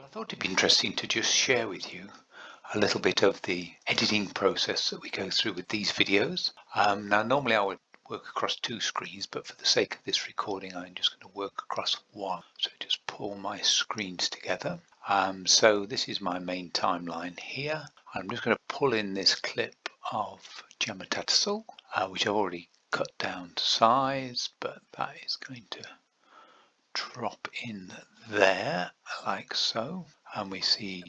I thought it'd be interesting to just share with you a little bit of the editing process that we go through with these videos. Now, normally I would work across two screens, but for the sake of this recording, I'm just going to work across one. So just pull my screens together. So this is my main timeline here. I'm just going to pull in this clip of Jamatatsal, which I've already cut down to size, but that is going to drop in there like so, and we see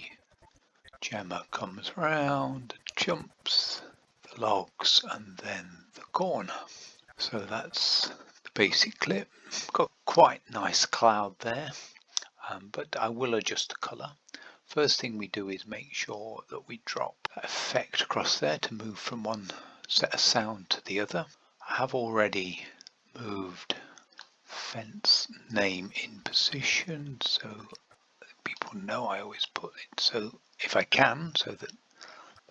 Gemma comes round, jumps the logs and then the corner. So that's the basic clip. Got quite nice cloud there, but I will adjust the colour. First thing we do is make sure that we drop that effect across there to move from one set of sound to the other. I have already moved fence name in position, so people know I always put it so if I can, so that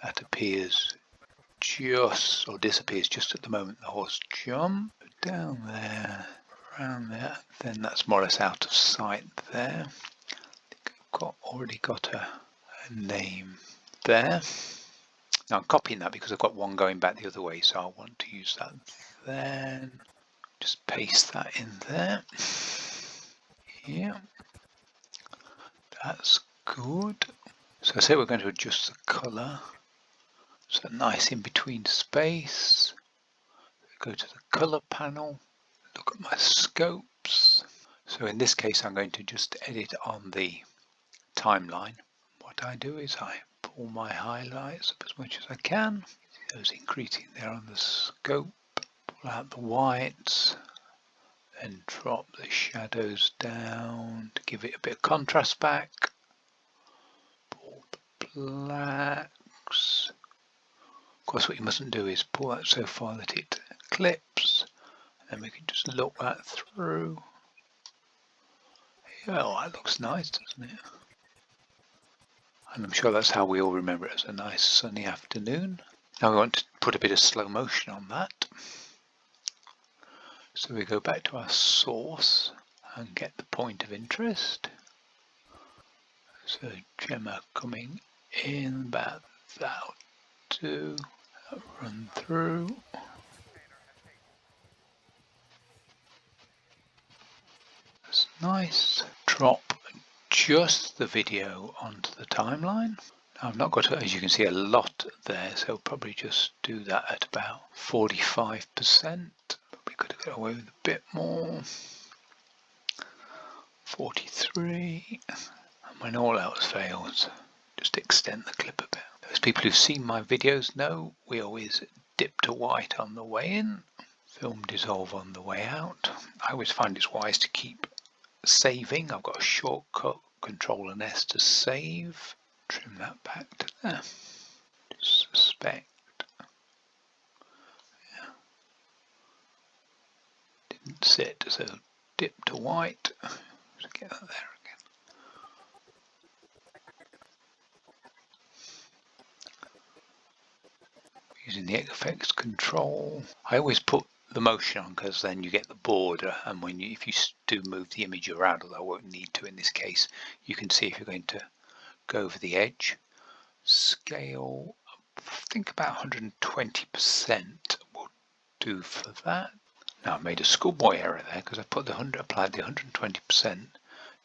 that appears just or disappears just at the moment the horse jump down there, around there, then that's more or less out of sight there. I think I've already got a name there. Now I'm copying that because I've got one going back the other way, so I want to use that then. Just paste that in there. Yeah, that's good. So I say we're going to adjust the colour. So nice in between space. Go to the colour panel, look at my scopes. So in this case I'm going to just edit on the timeline. What I do is I pull my highlights up as much as I can. See those increasing there on the scope. Pull out the whites, then drop the shadows down to give it a bit of contrast back. Pull the blacks. Of course, what you mustn't do is pull that so far that it clips, and then we can just look that through. Yeah, oh, that looks nice, doesn't it? And I'm sure that's how we all remember it as a nice sunny afternoon. Now we want to put a bit of slow motion on that. So we go back to our source and get the point of interest. So Gemma coming in about that to run through. That's nice. Drop just the video onto the timeline. Now I've not got, as you can see, a lot there, so I'll probably just do that at about 45%. We could have got away with a bit more. 43. And when all else fails, just extend the clip a bit. Those people who've seen my videos know we always dip to white on the way in, film dissolve on the way out. I always find it's wise to keep saving. I've got a shortcut, Control and S to save. Trim that back to there. Suspect. Yeah. Didn't sit, so dip to white. Just get that there again. Using the effects control. I always put the motion on because then you get the border, and when you, if you do move the image around, although I won't need to in this case, you can see if you're going to go over the edge. Scale, I think about 120% will do for that. Now I made a schoolboy error there because I put the applied the 120%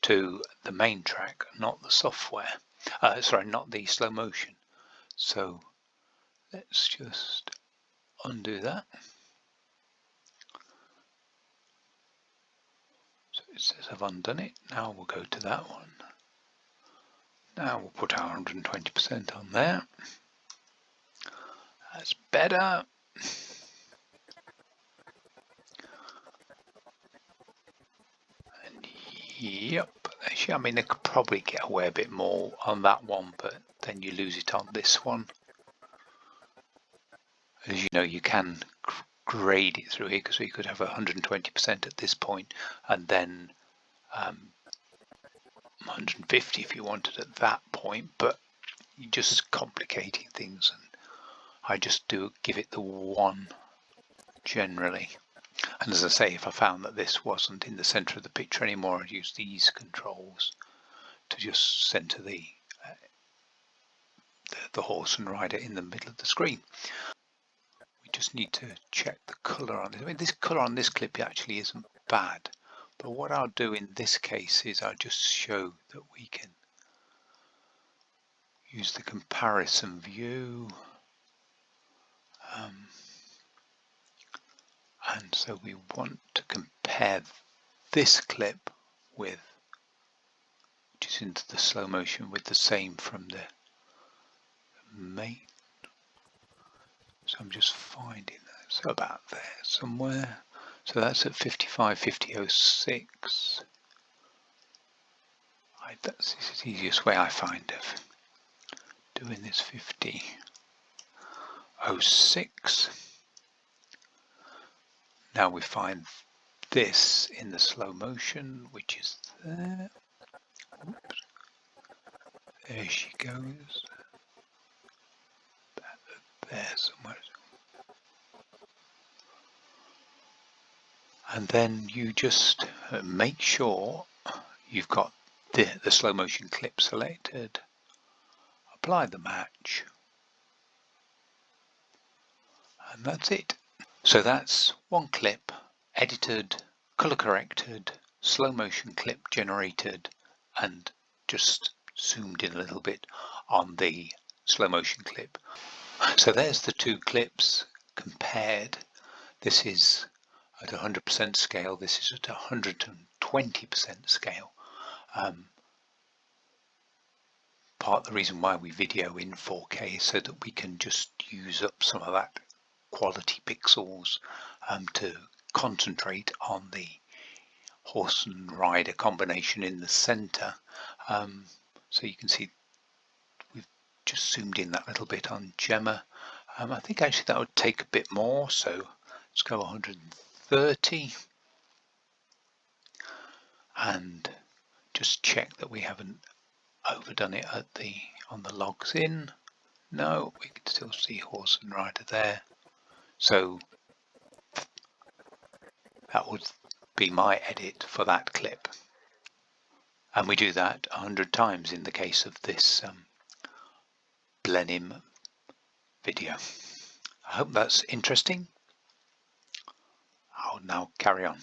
to the main track, not the software. Sorry, not the slow motion. So let's just undo that. So it says I've undone it. Now we'll go to that one. Now we'll put our 120% on there. That's better. And yep, actually, I mean, they could probably get away a bit more on that one, but then you lose it on this one. As you know, you can grade it through here because we could have 120% at this point, and then 150 if you wanted at that point, but you're just complicating things, and I just do give it the 1 generally. And as I say, if I found that this wasn't in the center of the picture anymore, I'd use these controls to just center the horse and rider in the middle of the screen. We just need to check the color on this. I mean, this color on this clip actually isn't bad, but what I'll do in this case is I'll just show that we can use the comparison view. And so we want to compare this clip with, which is into the slow motion, with the same from the main. So I'm just finding that. So about there somewhere. So that's at 55, 50.06. That's the easiest way I find of doing this. 50.06. Now we find this in the slow motion, which is there. Oops. There she goes. There somewhere. And then you just make sure you've got the slow motion clip selected. Apply the match. And that's it. So that's one clip, edited, color corrected, slow motion clip generated, and just zoomed in a little bit on the slow motion clip. So there's the two clips compared. This is at 100% scale, this is at 120% scale. Part of the reason why we video in 4K is so that we can just use up some of that quality pixels to concentrate on the horse and rider combination in the center. So you can see we've just zoomed in that little bit on Gemma. I think actually that would take a bit more, so let's go 130 and just check that we haven't overdone it at on the logs in. No, we can still see horse and rider there. So that would be my edit for that clip. And we do that 100 times in the case of this Blenheim video. I hope that's interesting. I'll now carry on.